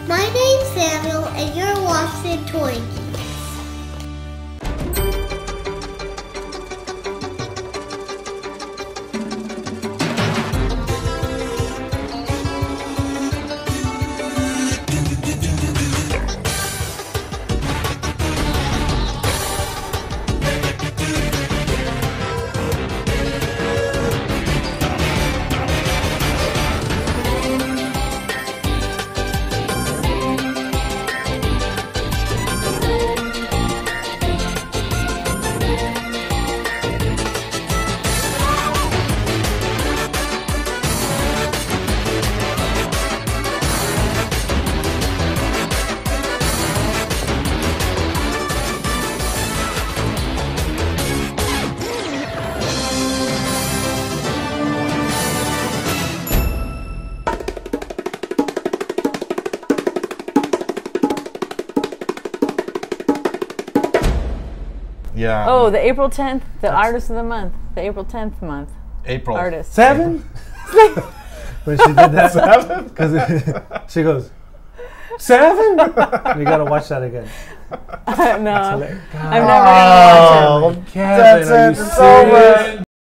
My name's Samuel, and you're watching Toy Geeks. Yeah. Oh, the April 10th, the artist of the month. The April 10th month. April. Artist. 7? When she did that. 7? Because she goes, 7? You gotta watch that again. No. I'm never Oh, going to watch it. Kevin, that's are it. you It's serious?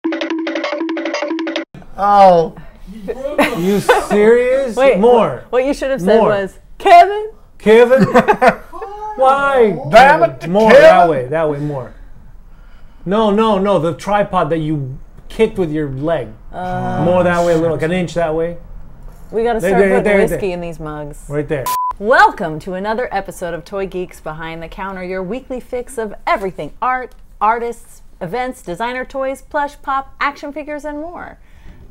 over. Oh. You serious? Wait, more. What you should have said More. was, Kevin? Kevin? Why? Damn it, More, Kevin. that way, more. No, the tripod that you kicked with your leg. More that way, a little, like an inch that way. We got to start putting whiskey in these mugs. Right there. Welcome to another episode of Toy Geeks Behind the Counter, your weekly fix of everything art, artists, events, designer toys, plush, pop, action figures, and more.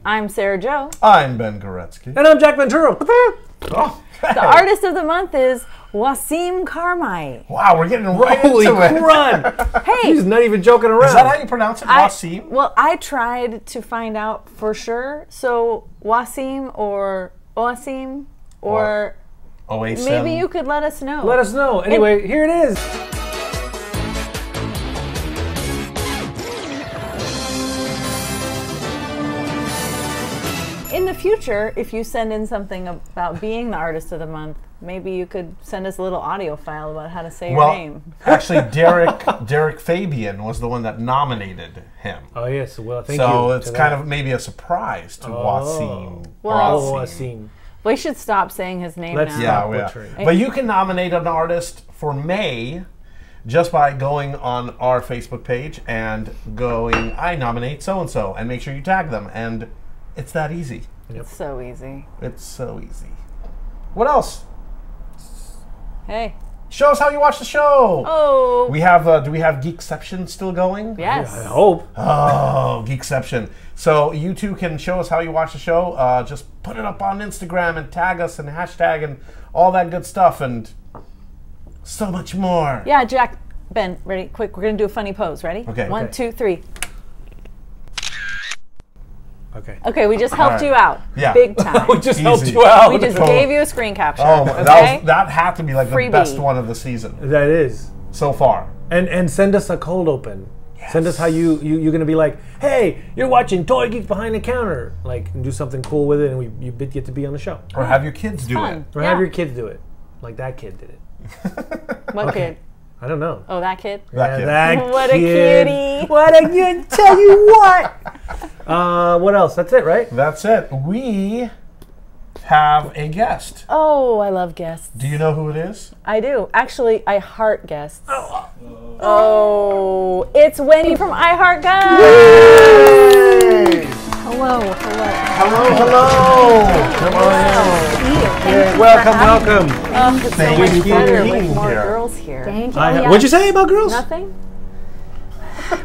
I'm Sarah Jo. I'm Ben Goretsky. And I'm Jack Ventura. Oh, The artist of the month is Wasim Karmai. wow, we're getting right Holy into it. crud! Hey, He's not even joking around. Is that how you pronounce it? Wasim? well, I tried to find out for sure. So Wasim or Oasim or Oasim. maybe you could let us know. Let us know. Anyway, here it is. In the future, if you send in something about being the artist of the month, maybe you could send us a little audio file about how to say your name. Actually, Derek Fabian was the one that nominated him. Oh yes, well thank you. So it's to kind that. of maybe a surprise to Wasim. Well, Oh, Wasim. I seen. We should stop saying his name Let's now. Yeah, Stop yeah. butchering. But you can nominate an artist for May just by going on our Facebook page and going, I nominate so-and-so, and make sure you tag them. And it's that easy. It's so easy. It's so easy. What else? Hey. Show us how you watch the show. Oh. We have, do we have Geekception still going? Yes. I hope. Oh, Geekception. So you two can show us how you watch the show. Just put it up on Instagram and tag us and hashtag and all that good stuff and so much more. Yeah, Jack, Ben, ready? Quick, we're going to do a funny pose. Ready? Okay. One, Okay. 2, 3. Okay. Okay, we just helped All right. you out. Yeah. Big time. We just helped Easy. you out. We just gave you a screen capture. Oh, okay? that had to be like Freebie. the best one of the season That is. so far. And send us a cold open. Yes. Send us how you're gonna be like, hey, you're watching Toy Geeks Behind the Counter. Like, and do something cool with it, and you get to be on the show. Or have your kids do Fun. it. Or Yeah. have your kids do it, like that kid did it. What kid? I don't know. Oh, that kid? That kid. That What a kid. cutie. What a kid! Tell you what. What else? That's it, right? That's it. We have a guest. Oh, I love guests. Do you know who it is? I do. Actually, I heart guests. Oh, it's Wendy from I Heart Guys. Hello, hello. Hello. Yeah, welcome. It's Thank so much you for better being with more here. girls here. Thank you. What'd you say about girls? Nothing?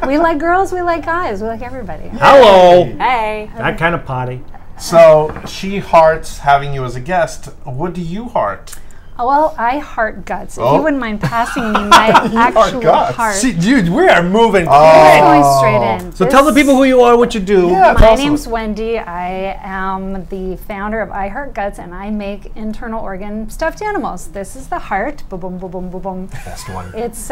We like girls, we like guys, we like everybody. Hello. Hey. That kind of potty. So she hearts having you as a guest. What do you heart? Oh, well, I heart guts. If Oh. you wouldn't mind passing me my actual guts. heart. See, dude, we are moving. We're going straight in. So tell the people who you are, what you do. Yeah, My tell us name's about Wendy. I am the founder of I Heart Guts, and I make internal organ stuffed animals. This is the heart. Boom, boom, boom, boom, boom, boom. it. Best one. It's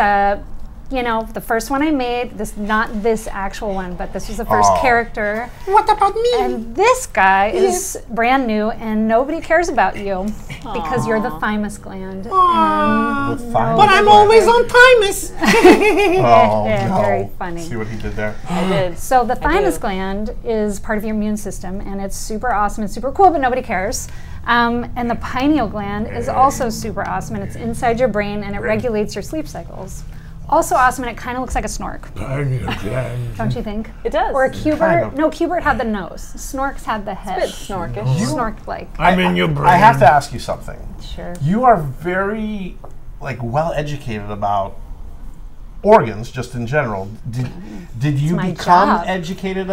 you know, the first one I made, not this actual one, but this was the first character. What about me? And this guy is brand new, and nobody cares about you because you're the thymus gland. But I'm always on Thymus. Oh, Yeah, no. very funny. See what he did there? I did. So the thymus do. gland is part of your immune system, and it's super awesome and super cool, but nobody cares. And the pineal gland is also super awesome, and it's inside your brain, and it regulates your sleep cycles. Also awesome, and it kind of looks like a snork. Don't you think? It does. Or a Cubert. Kind of. No, Cubert had the nose. Snorks had the head. It's a bit snorkish. Snork-like. I'm in your brain. I have to ask you something. Sure. You are very, like, well educated about organs, just in general. Did you my become job. educated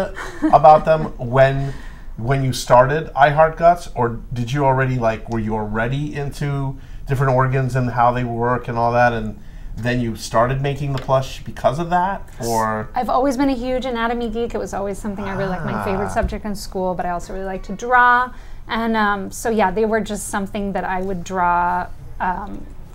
about them when you started I Heart Guts, or did you already were you already into different organs and how they work and all that, and then you started making the plush because of that, or? I've always been a huge anatomy geek. It was always something I really liked, my favorite subject in school, but I also really like to draw. And so yeah, they were just something that I would draw.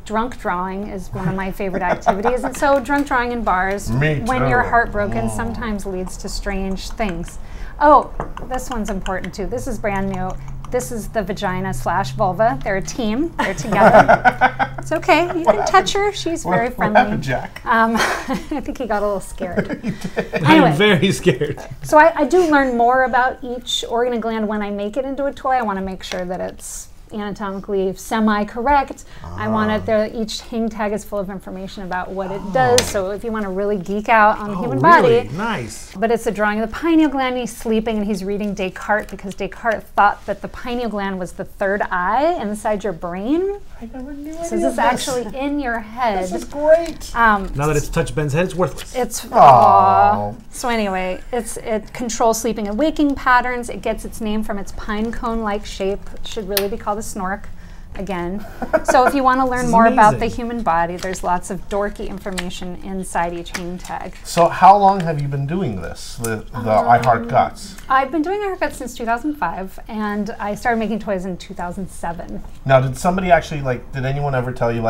Drunk drawing is one of my favorite activities. And so drunk drawing in bars, Me when you're too. heartbroken, sometimes leads to strange things. Oh, this one's important too. This is brand new. This is the Vagina/Vulva. They're a team. They're together. It's okay. You can touch her. She's very What friendly. happened, Jack? I think he got a little scared. I'm Anyway, very scared. so I do learn more about each organ and gland when I make it into a toy. I want to make sure that it's anatomically semi-correct. I want it each hang tag is full of information about what it does. So if you want to really geek out on the human body, Nice. but it's a drawing of the pineal gland. He's sleeping and he's reading Descartes because Descartes thought that the pineal gland was the third eye inside your brain. I never knew any So this is actually in your head. This is great. Now that it's touched Ben's head, it's worthless. It's Aw. So anyway, it controls sleeping and waking patterns. It gets its name from its pine cone-like shape. It should really be called a snork. Again, so if you want to learn is more about the amazing. human body, there's lots of dorky information inside each hang tag. So how long have you been doing this, the I Heart Guts? I've been doing haircuts since 2005, and I started making toys in 2007. Now, did somebody actually, did anyone ever tell you,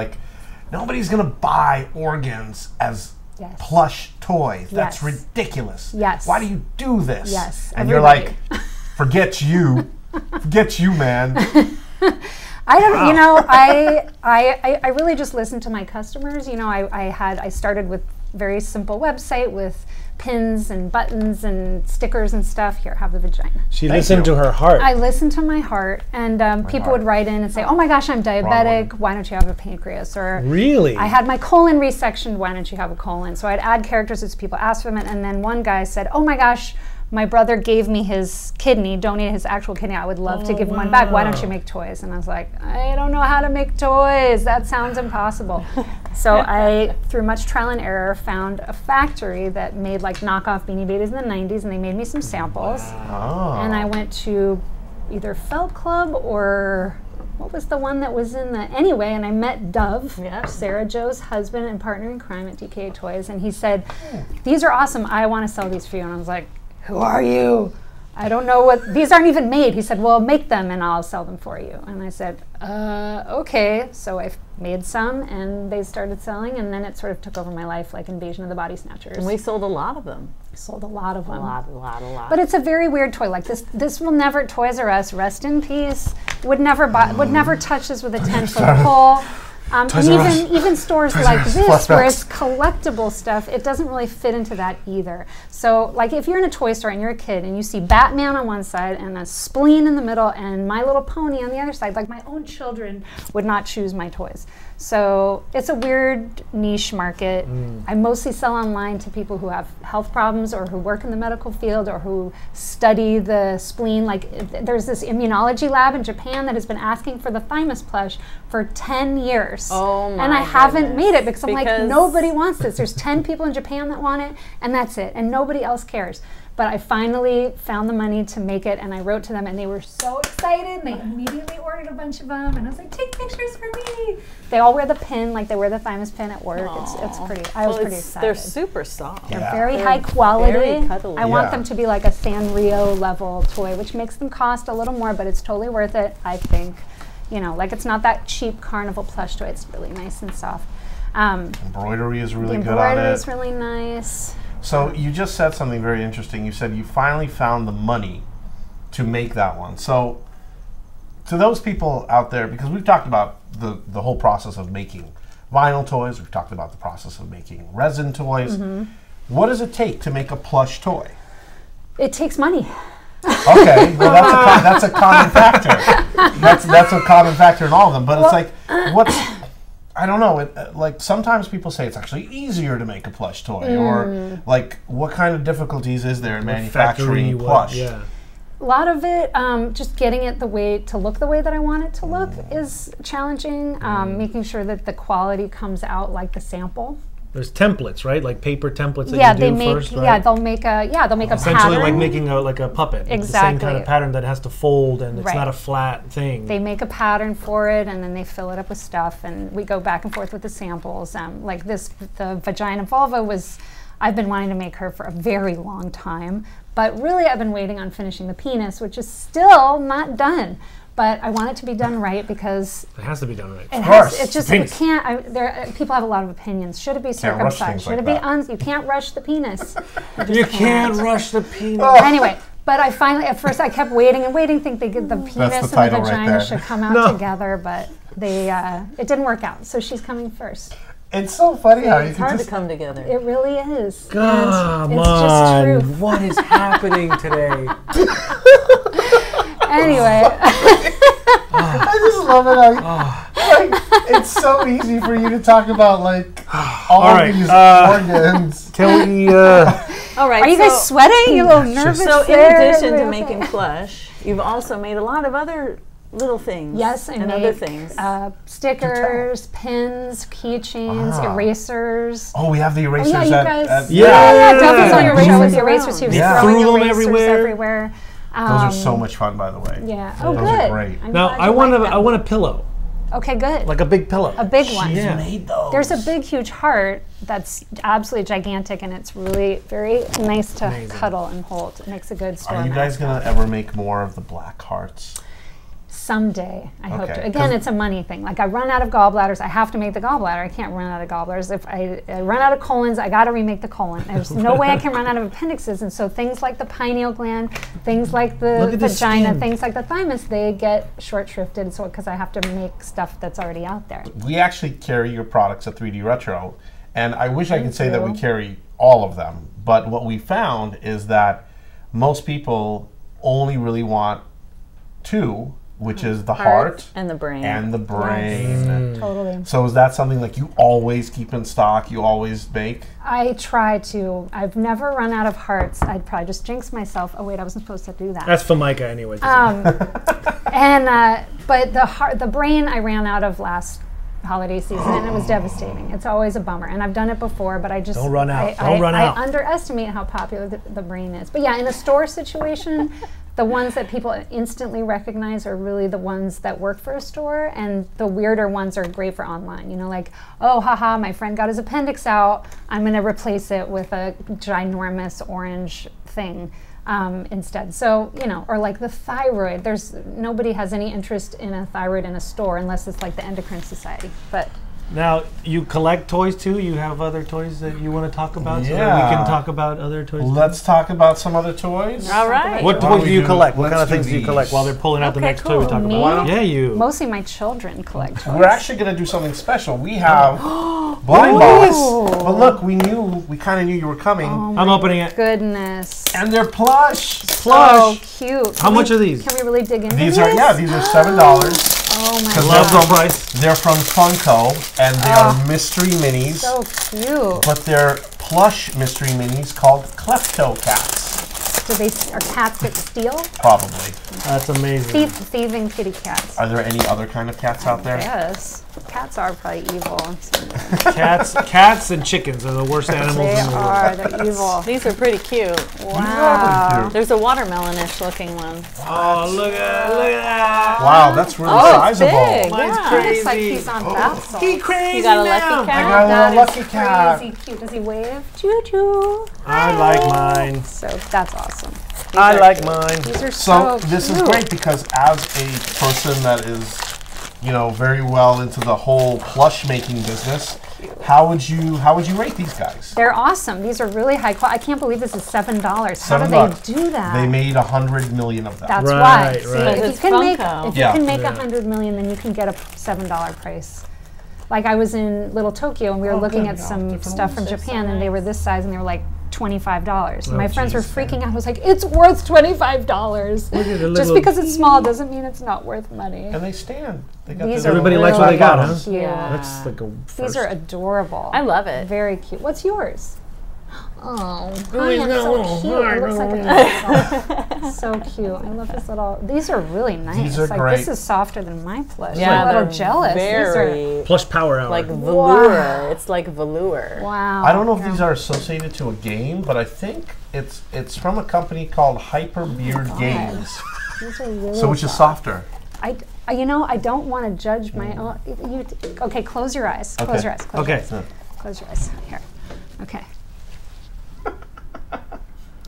nobody's going to buy organs as Yes. plush toys? That's Yes. ridiculous. Yes. Why do you do this? Yes, And you're everybody. like, forget you. Forget you, man. I don't, you know, I really just listen to my customers. You know, I started with very simple website with pins and buttons and stickers and stuff. Here, have the vagina. She Thank listened you. to her heart. I listened to my heart, and people heart. would write in and say, "Oh my gosh, I'm diabetic. one. Why don't you have a pancreas?" Or Really? I had my colon resectioned. Why don't you have a colon? So I'd add characters as people asked for them, and then one guy said, "Oh my gosh, my brother gave me his kidney, donated his actual kidney. I would love to give him one back. Why don't you make toys?" And I was like, I don't know how to make toys. That sounds impossible. So I, through much trial and error, found a factory that made knockoff Beanie Babies in the 90s, and they made me some samples. Oh. And I went to either Felt Club or what was the one that was in the, anyway, and I met Dove, Yeah. Sarah Joe's husband and partner in crime at DKA Toys, and he said, "These are awesome. I want to sell these for you." And I was like, "Who are you? I don't know what, these aren't even made." He said, "Well, make them and I'll sell them for you." And I said, okay. So I made some and they started selling, and then it sort of took over my life like Invasion of the Body Snatchers. And we sold a lot of them. sold a lot of them. A lot. But it's a very weird toy. Like this will never, Toys R Us, rest in peace, would never touch this with a 10-foot pole. And even stores like this, where it's collectible stuff, it doesn't really fit into that either. So, like, if you're in a toy store and you're a kid and you see Batman on one side and a spleen in the middle and My Little Pony on the other side, like, my own children would not choose my toys. So it's a weird niche market. I mostly sell online to people who have health problems or who work in the medical field or who study the spleen. Like, there's this immunology lab in Japan that has been asking for the Thymus Plush for 10 years. Oh my And I haven't goodness. made it because I'm like, Because- nobody wants this. There's 10 people in Japan that want it, and that's it. And nobody else cares. But I finally found the money to make it, and I wrote to them, and they were so excited. They immediately ordered a bunch of them, and I was like, take pictures for me. They all wear the pin, like they wear the Thymus pin at work. It's pretty, I was pretty excited. They're super soft. Yeah. Very They're high quality. very cuddly. I want Yeah. them to be like a Sanrio level toy, which makes them cost a little more, but it's totally worth it, I think. You know, like, it's not that cheap carnival plush toy. It's really nice and soft. Embroidery is really The good on embroidery it. is really nice. So you just said something very interesting. You said you finally found the money to make that one. So to those people out there, because we've talked about the whole process of making vinyl toys, we've talked about the process of making resin toys. What does it take to make a plush toy? It takes money. Okay, well that's a common factor. That's a common factor in all of them. But it's like, I don't know. Like sometimes people say it's actually easier to make a plush toy, or like what kind of difficulties is there in manufacturing plush? Yeah. A lot of it, just getting it to look the way that I want it to look is challenging. Making sure that the quality comes out like the sample. There's templates, right? Like paper templates that Yeah, you they do make. first, right? Yeah, they'll make a Essentially pattern. like making a puppet. Exactly. The same kind of pattern that has to fold and it's Right. not a flat thing. They make a pattern for it, and then they fill it up with stuff, and we go back and forth with the samples. Like this, the Vagina Vulva I've been wanting to make her for a very long time, but really I've been waiting on finishing the penis, which is still not done. But I want it to be done right because It has to be done right. it's just it Penis. can't. People have a lot of opinions. Should it be rush circumcised? things Should like it be that. you can't rush the penis. You can't rush the penis. Anyway, but I finally, at first I kept waiting and waiting, thinking the penis and the title right vagina there. should come out together, but it didn't work out. So she's coming first. It's so funny how you It's can hard just to come together. It really is. Come and it's just on. truth. What is happening today? Anyway, I just love it how like, it's so easy for you to talk about like all right, these organs. Can we All right. are you guys sweating? You a little nervous? So in there? addition to Everybody okay? making plush, you've also made a lot of other little things. Yes, and I other make things. stickers, pins, keychains, Wow. erasers. Oh, we have the erasers Yeah, you at, guys. Yeah. Delphi's on your show with the Yeah. erasers. He was Yeah. throwing Threw them erasers everywhere. everywhere. Those are so much fun, by the way. Yeah. Oh, Those good. are great. I'm now glad I you want like them. I want a pillow. Okay, good. Like a big pillow. A big one. She's Yeah. made those. There's a big, huge heart that's absolutely gigantic, and it's really very nice to cuddle and hold. It makes a good store. Are you guys gonna ever make more of the black hearts? Someday, I hope Okay. to. Again, it's a money thing. Like I run out of gallbladders, I have to make the gallbladder. I can't run out of gallbladders. If I run out of colons, I got to remake the colon. There's no way I can run out of appendixes. And so things like the pineal gland, things like the Look at this vagina, skin. things like the thymus, they get short shrifted. So because I have to make stuff that's already out there. We actually carry your products at 3D Retro, and I wish I could say that we you. carry all of them. But what we found is that most people only really want two, which is the heart and the brain. and the brain. Totally. So is that something like you always keep in stock, you always make? I try to. I've never run out of hearts. I'd probably just jinx myself. Oh wait, I wasn't supposed to do that. That's for Micah anyway. But the brain I ran out of last holiday season, and it was devastating. It's always a bummer, and I've done it before, but I just Don't run out. I, Don't run out. I underestimate how popular the brain is. But yeah, in a store situation, the ones that people instantly recognize are really the ones that work for a store, and the weirder ones are great for online. You know, like, oh, haha, my friend got his appendix out. I'm going to replace it with a ginormous orange thing. Instead. So, you know, or like the thyroid, nobody has any interest in a thyroid in a store unless it's like the Endocrine Society. But Now, you collect toys too? You have other toys that you want to talk about so that Yeah. we can talk about other toys? Let's talk about some other toys. All right. What Why don't toys do we you do- collect? What kind let's of do things do you these. collect while they're pulling out the Okay, next toy we cool. talk Me? about? Yeah, you. mostly my children collect toys. We're actually going to do something special. We have blind box. But look, we kind of knew you were coming. I'm opening it. Goodness. And they're plush. So cute. How much are these? Can we really dig into These these? are these are $7. Oh my Because Love they're full god. price. They're from Funko, and they are mystery minis. So cute. But they're plush mystery minis called Klepto Cats. Are cats that steal? Probably. That's amazing. Thieving kitty cats. Are there any other kind of cats out there? Yes. Cats are probably evil. Cats and chickens are the worst animals They in the world. are. They're evil. These are pretty cute. Wow. There's a watermelonish looking one. Oh, look at that. Wow, that's really Oh, it's sizable. big. Mine's Yeah. crazy. Looks like he's on bath salts. He crazy You got a now. lucky cat? I got a That little is lucky cat. crazy cute. Does he wave? Choo choo. I like mine. So that's awesome. I like mine. These are So so this is cute. great because as a person that is, very well into the whole plush making business, How would you rate these guys? They're awesome. These are really high quality. I can't believe this is $7. How do $7. they do that? They made 100 million of them. That's Right, why. right. See, Because if it's you can make Funko. if you can make 100 million, then you can get a $7 price. Like I was in Little Tokyo and we were looking good. at Yeah, some different stuff from ones. They're so Japan and they were this size and they were like $25. My friends were geez, freaking out. I was like, it's worth $25. Look at the Just little- because it's small doesn't mean it's not worth money. And they stand. They got These the are Everybody little likes what they got, huh? bottoms. Cute. That's like a first. These are adorable. I love it. Very cute. What's yours? Oh, he's hi, it's got a so little cute. heart. It looks like a pencil. So cute. I love this little. These are really nice. These are like great. this is softer than my plush. Yeah, I'm a little they're jealous. These are, Very Plush Power Hour. like velour. Wow. It's like velour. wow. I don't know if Yeah. these are associated to a game, but I think it's from a company called Hyper Beard God. Games. These are really So which is soft. softer? You know, I don't want to judge my own. Okay, close your eyes. Close Okay. your eyes. Close Okay. Your eyes. Close your eyes. Here. Okay.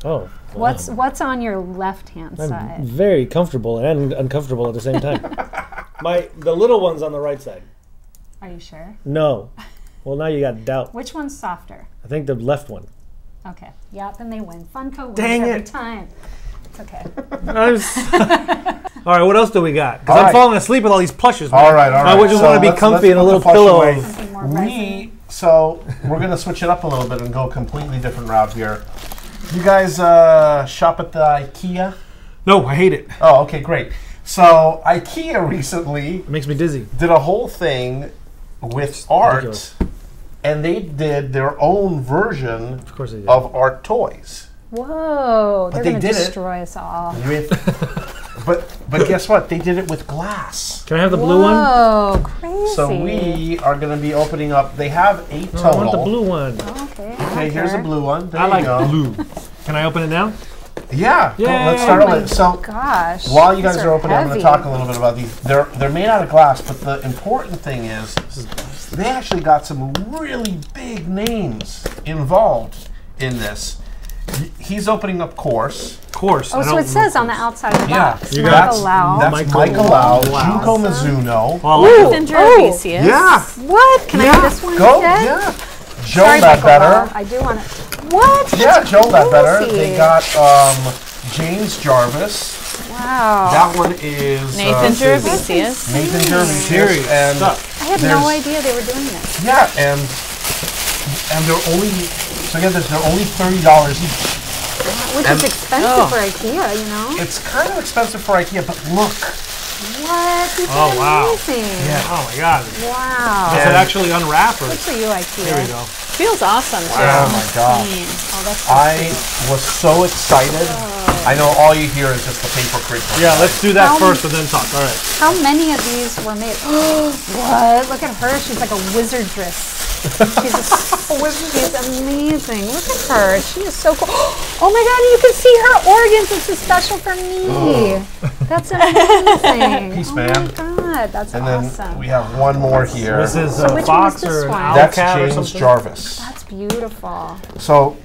Oh. What's on your left hand I'm side? very comfortable and uncomfortable at the same time. The little one's on the right side. Are you sure? No. Well, now you got doubt. Which one's softer? I think the left one. Okay. Yeah, then they win. Funko wins Dang every it. time. It's okay. All right, what else do we got? Because All I'm right. falling asleep with all these plushes. Man. All right. I would just So want to be let's comfy in a put little the plush pillow. away. Something more resin. So we're gonna switch it up a little bit and go a completely different route here. You guys shop at the IKEA? No, I hate it. Oh, okay, great. So IKEA recently It makes me dizzy. did a whole thing with art, ridiculous. and they did their own version Of course they did. of Art Toys. Whoa, they're they going to did it. destroy us all. With, but guess what? They did it with glass. Can I have the blue one? Whoa, crazy. So we are going to be opening up. They have 8 No, total. I want the blue one. Okay. Okay, here's a blue one. There I you like go. blue. Can I open it now? Yeah. Yay. Let's start Oh with it. So Gosh. while you guys these are opening, I'm going heavy. to talk a little bit about these. They're made out of glass, but the important thing is they actually got some really big names involved in this. He's opening up Course. Course. Oh, so it says on the outside of the Yeah, box. You Michael got- Lau. That's Michael Michael Lau, Lau. Junko Mizuno. Oh, I like it. Ethan Oh. Gervasius. Yeah. What? Can I have this one Go. instead? Yeah. Joe Sorry, Michael Lau. Ledbetter. I do want to. What? Yeah, Joe Ledbetter. Crazy. They got James Jarvis. Wow. That one is Nathan Gervasius. Nathan Gervasius. Serious And stuff. I had there's- no idea they were doing this. yeah, and they're only they're only $30 each. Which And- is expensive for IKEA, you know? It's kind of expensive for IKEA, but look. What? These Oh, are wow. amazing. Oh my God. Wow. Does it actually unwrap or? Good for you, IKEA. Here we go. Feels awesome too. Oh my gosh. Oh, that's so I cute. was so excited. I know all you hear is just the paper crinkle. Yeah, let's do that How- first and then talk. All right. How many of these were made? What? Look at her. She's like a wizardress. She's amazing. Look at her. She is so cool. Oh my God, you can see her organs. This is special for me. That's amazing. Peace, oh man. my God, that's And then awesome. we have one more here. This is So a which fox one is this or an one? owl That's cat or James something? Jarvis. That's beautiful. So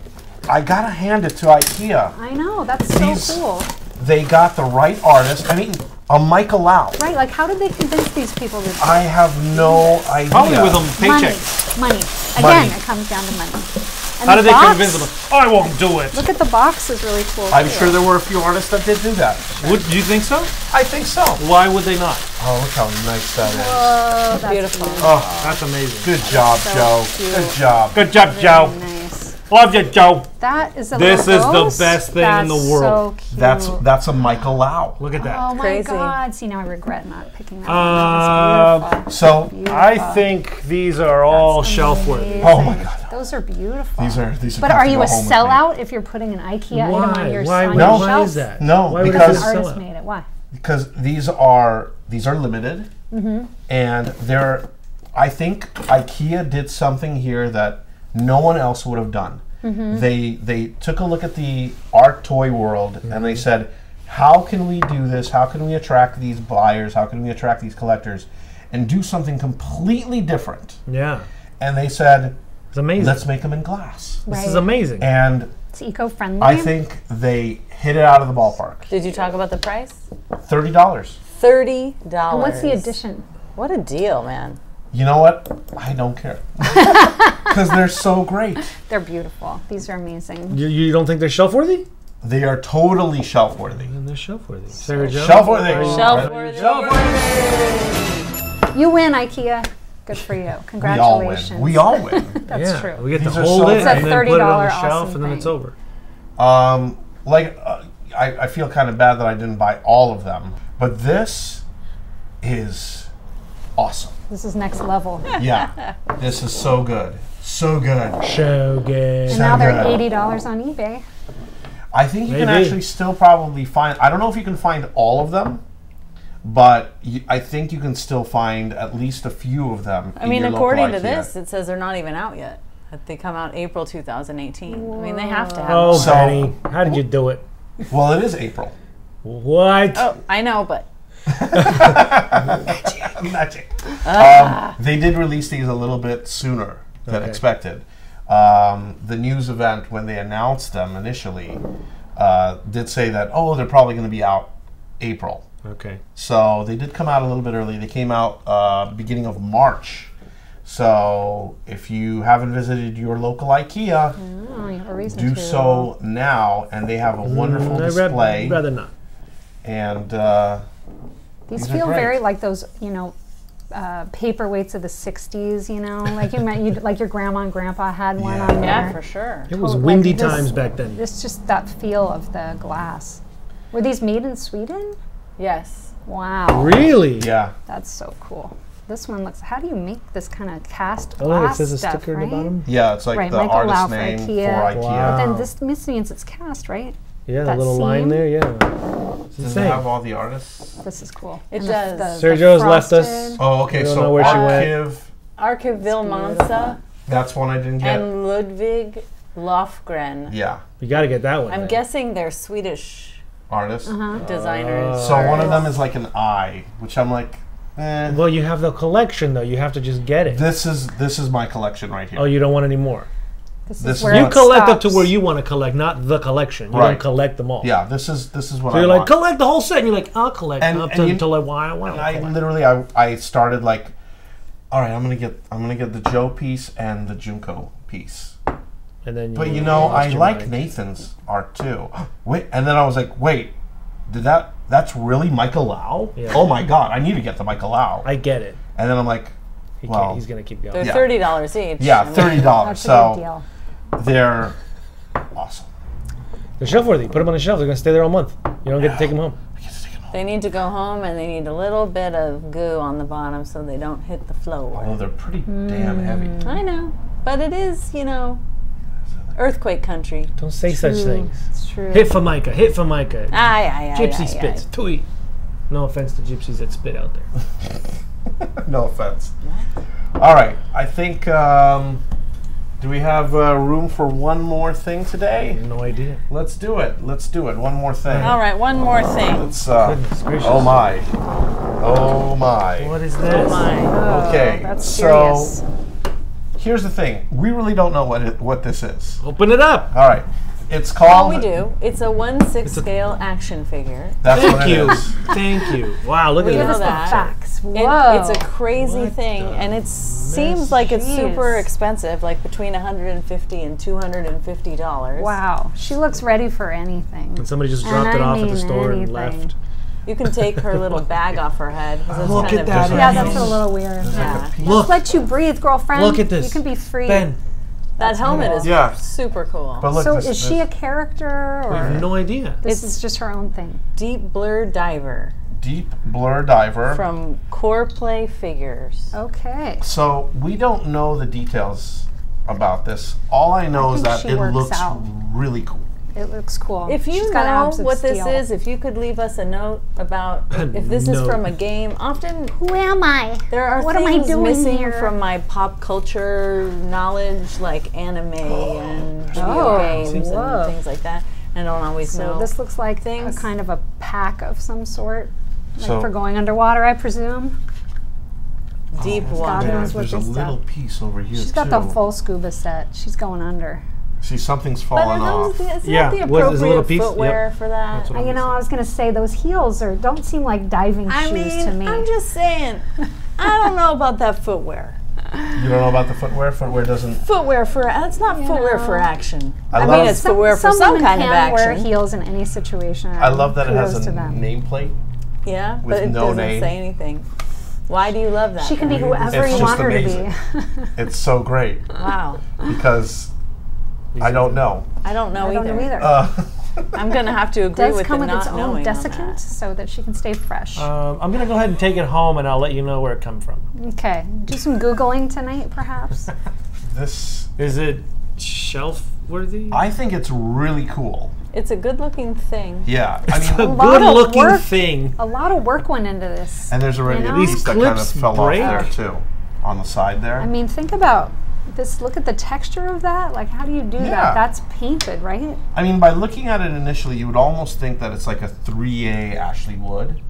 I gotta hand it to IKEA. I know. That's so These- cool. They got the right artist. I mean, a Michael Lau. Right, like how did they convince these people to I have no idea. Probably with them paycheck. money. Money. Again, it comes down to money. And How the did they box- convince them? I won't do it. Look at the box is really cool. I'm too. sure there were a few artists that did do that. Would you think so? I think so. Why would they not? Oh, look how nice that is. Oh, that's Beautiful. Oh, That's amazing. good job, so Joe. cute. Good job. Good job, Very Joe. nice. Love you, Joe. That is a This little is the ghost. best thing in the That's world. So cute. That's a Michael Lau. Look at that. Oh my Crazy. God! See, now I regret not picking that one. That was So beautiful. I think these are all That's shelf worthy. amazing. Oh my God. Those are beautiful. These are. But have are to you go a home with me. sellout if you're putting an IKEA item on your Why? on No. your Why shelf? is that? No, Why would because- it An be a artist sellout? made it. Why? Because these are limited, and they're. I think IKEA did something here that no one else would have done. They took a look at the art toy world and they said, how can we do this? How can we attract these buyers? How can we attract these collectors? And do something completely different. Yeah. And they said, It's amazing. let's make them in glass. This Right. is amazing. And It's eco-friendly. I think they hit it out of the ballpark. Did you talk about the price? $30. $30. And what's the addition? What a deal, man. You know what? I don't care. Because they're so great. They're beautiful. These are amazing. You don't think they're shelf worthy? They are totally shelf worthy. And they're shelf worthy. Sarah Jo? Shelf worthy. Shelf-worthy. You win, IKEA. Good for you. Congratulations. We all win. That's true. We get to These are hold so it It's a and then put it on $30 the shelf awesome and then it's thing. over. I feel kind of bad that I didn't buy all of them, but this is awesome. This is next level. Yeah, this is so good. So good. So good. And now they're good. $80 on eBay. I think you can Maybe. actually still probably find, I don't know if you can find all of them, but I think you can still find at least a few of them. I mean, according to this, it says they're not even out yet. That they come out April 2018. I mean, they have to have Oh, one. So- Benny. How did you do it? Well, it is April. What? Oh, I know, but Magic. They did release these a little bit sooner than Okay. expected. The news event, when they announced them initially, did say that, oh, they're probably going to be out April. Okay. So they did come out a little bit early. They came out beginning of March. So if you haven't visited your local IKEA, Oh, you have a reason do to. so now. And they have a wonderful display. I'd rather not. And These These are feel great. very like those, paperweights of the 60s, like like your grandma and grandpa had one Yeah. on there. yeah, for sure. It was Like windy this- times back then. It's just that feel of the glass. Were these made in Sweden? Yes. Wow. Really? yeah, That's so cool. This one looks, how do you make this kind of cast Oh, look, glass it says a stuff, sticker right? at the bottom. yeah, it's like Right, the Michael artist Lau for name IKEA. for IKEA. Wow. Then this means it's cast, right? Yeah, the That little line seam? there, yeah. It's Does it insane. have all the artists? This is cool. It And does. Sarah the Jo's left us. frosted- Oh, okay. We don't So know where she went. Archive, Arkiville Mansa that's one I didn't get. and Ludwig Lofgren. Yeah, You got to get that one. I'm then. guessing they're Swedish artist. designers. So one of them is like an eye, which I'm like, Well, you have the collection though. You have to just get it. this is my collection right here. Oh, you don't want any more. This This is where is You it collect up to stops. where you want to collect, not the collection. You Right. don't collect them all. Yeah, this is what So I you're want. like, collect the whole set, and you're like, I'll collect And- up and you- until I want And to I collect. literally I started like, all right, I'm gonna get the Joe piece and the Junko piece. And then But lost I your like mind. Nathan's art too. Wait, and then I was like, wait, that's really Michael Lau? Yeah. Oh my god, I need to get the Michael Lau. I get it. And then I'm like, He Well, can't, he's gonna keep going. They're Yeah. $30 each. yeah, I mean, $30. That's a good So deal. they're awesome. They're shelf worthy. Put them on the shelf. They're gonna stay there all month. You don't get to take them home. I get to take 'em home. They need to go home and they need a little bit of goo on the bottom so they don't hit the floor. Although they're pretty damn heavy. I know, but it is, earthquake country. Don't say such things. It's true. Hit for Micah. Hit for Micah. Aye. Gypsy spits. Tui. No offense to gypsies that spit out there. No offense. All right, I think. Do we have room for one more thing today? No idea. Let's do it. Let's do it. One more thing. All right, one more thing. Let's. Goodness gracious. Oh my. Oh my. What is this? My. Okay. That's so serious. here's the thing. We really don't know what this is. Open it up. All right. It's Oh, called. we do. It's a 1/6 scale action figure. That's what Thank it you. is. Thank you. Wow, look We at know Give us this. the that. facts. And Whoa. it's a crazy What thing, the and it seems like it's Jeez. super expensive, like between $150 and $250. Wow. She looks ready for anything. And somebody just And dropped it I off at the mean store anything. and left. You can take her little bag off her head. 'Cause it's Look kind at of that. Yeah, that's a little weird. Yeah. Look. Let you breathe, girlfriend. Look at this. You can be free. Ben, That helmet is Yeah. super cool. But look, So this, is she a character we have or no idea. this is just her own thing? Deep Blur Diver Deep Blur Diver. from Core Play Figures. Okay. So we don't know the details about this. All I know is think that she it works looks out. really cool. It looks cool. If you She's got know abs of what this steel. is, if you could leave us a note about if this is note. from a game. Often Who am I? there are What am I things doing missing here? from my pop culture knowledge, like anime and video Oh, games whoa. and things like that. I don't always So know. this looks like things. a kind of a pack of some sort, like So- for going underwater, I presume. Deep God water. knows what There's a this little stuff. piece over here She's got too. the full scuba set. She's going under. See, something's But are falling off. those, is Yeah, that the what is a little appropriate piece? footwear Yep. for that? That's what You know, I was gonna say those heels don't seem like diving I shoes mean, to me. I'm just saying. I don't know about that footwear. You don't know about the footwear? Footwear doesn't... Footwear for... That's not footwear for action. I mean, it's footwear for some kind of action. Wear heels in any situation. I love that it has Kudos a to them. nameplate. Yeah, with but it no doesn't name. say anything. Why do you love that? She can be whoever It's you just want her to amazing. be. It's so great Wow. because I don't know. I don't know I don't either. know either. I'm going to have to agree Does with come the with its not own knowing on desiccant that. so that she can stay fresh. I'm going to go ahead and take it home, and I'll let you know where it come from. Okay, do some Googling tonight, perhaps. This... Is it shelf-worthy? I think it's really cool. It's a good-looking thing. Yeah. I It's a mean, lot of good-looking work. thing. A lot of work went into this. and there's already You a know? piece that These kind of clips fell break. off there too, on the side there. I mean, think about this. Look at the texture of that. Like, how do you do Yeah. that? That's painted, right? I mean, by looking at it initially, you would almost think that it's like a 3A Ashley wood.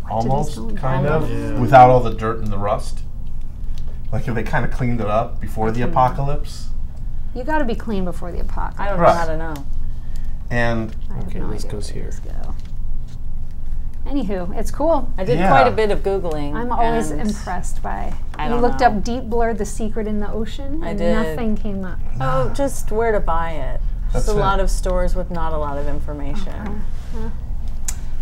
Almost, don't kind know. of, Yeah. without all the dirt and the rust. Like if they kind of cleaned it up before the apocalypse. You got to be clean before the apocalypse. I don't know Right. how to know. And I have Okay, no this idea goes where here. these go. Anywho, it's cool. I did Yeah. quite a bit of Googling. I'm always and impressed by. I You don't looked know. up Deep Blur, The Secret in the Ocean, I and did. nothing came up. Oh, just where to buy it. That's Just a it. lot of stores with not a lot of information.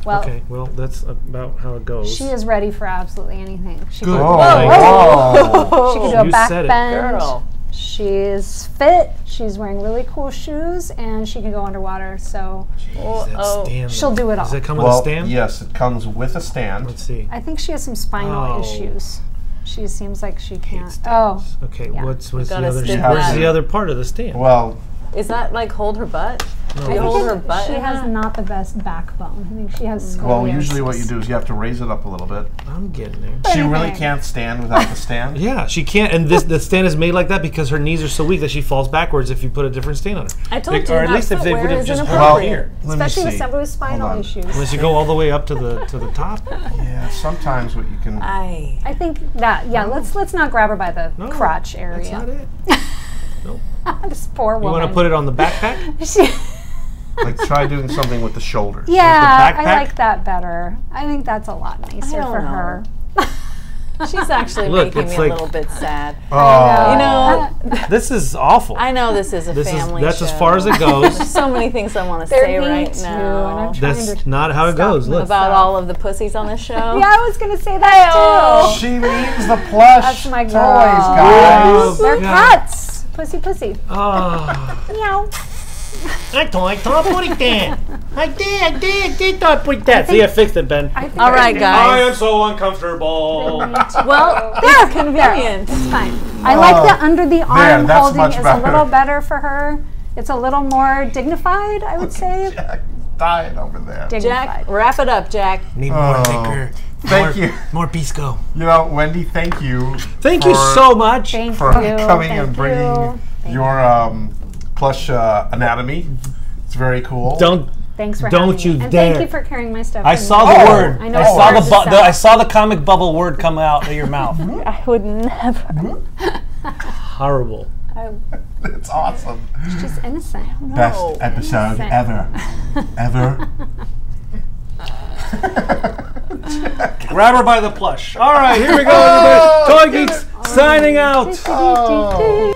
Well, Okay, well, that's about how it goes. she is ready for absolutely anything. She Good. Could, whoa. she could do a You back said it. bend. Girl. She's fit. She's wearing really cool shoes, and she can go underwater. So she'll do it all. Does it come with a Well, stand? yes, it comes with a stand. Let's see. I think she has some spinal Oh. issues. She seems like she can't. Stands. Oh, Okay, yeah. what's the gotta other? stick Where's that. the other part of the stand? Well, Is that like hold her butt? No. You I hold her think butt she in has that? not the best backbone. I think she has scoliosis. well, usually what you do is you have to raise it up a little bit. I'm getting there. She really Anything. can't stand without the stand. Yeah, she can't, and the stand is made like that because her knees are so weak that she falls backwards if you put a different stand on her. I told you or at that least if they would footwear have is just put it Well, inappropriate. let me Especially with see. somebody with spinal Hold on. issues. Unless you go all the way up to the top. Yeah, sometimes what you can. I think that let's not grab her by the No, crotch area. That's not it. Nope. This poor You woman. want to put it on the backpack? Like try doing something with the shoulders. Yeah, backpack? I like that better. I think that's a lot nicer don't for know. her. She's actually Look, making it's me like- a little bit sad. Oh, You know, This is awful. I know this is a family That's show. as far as it goes. There's so many things I want to They're say me right too, now and I'm trying That's to not how it stop goes. Look. about all of the pussies on this show. Yeah, I was gonna say that too. she means the plush That's my toys, girl. guys. They're God. cats. Pussy. Oh. Meow. I thought put it there. I did not put that. See, I fixed it, Ben. I think All right, I guys. am so uncomfortable. Well, it's convenient. It's fine. I like the under the arm that's holding much is better. a little better for her. It's a little more dignified, I would say. Jack dying over there. Dignified. Jack, wrap it up, Jack. Need more Oh. liquor. Thank you. More pisco. You know, Wendy, thank you. Thank you for- so much. Thank for you. coming Thank and bringing you. your plush anatomy. It's very cool. Thanks for Don't having you me. And dare. thank you for carrying my stuff. I for saw me. the Oh, word. I know I it's saw hard the to I sell. saw the comic bubble word come out of your mouth. I would never. Horrible. It's awesome. It's just innocent. Best episode Innocent. ever. Grab her by the plush. All right, here we go, everybody. Toy Geeks signing out. Oh.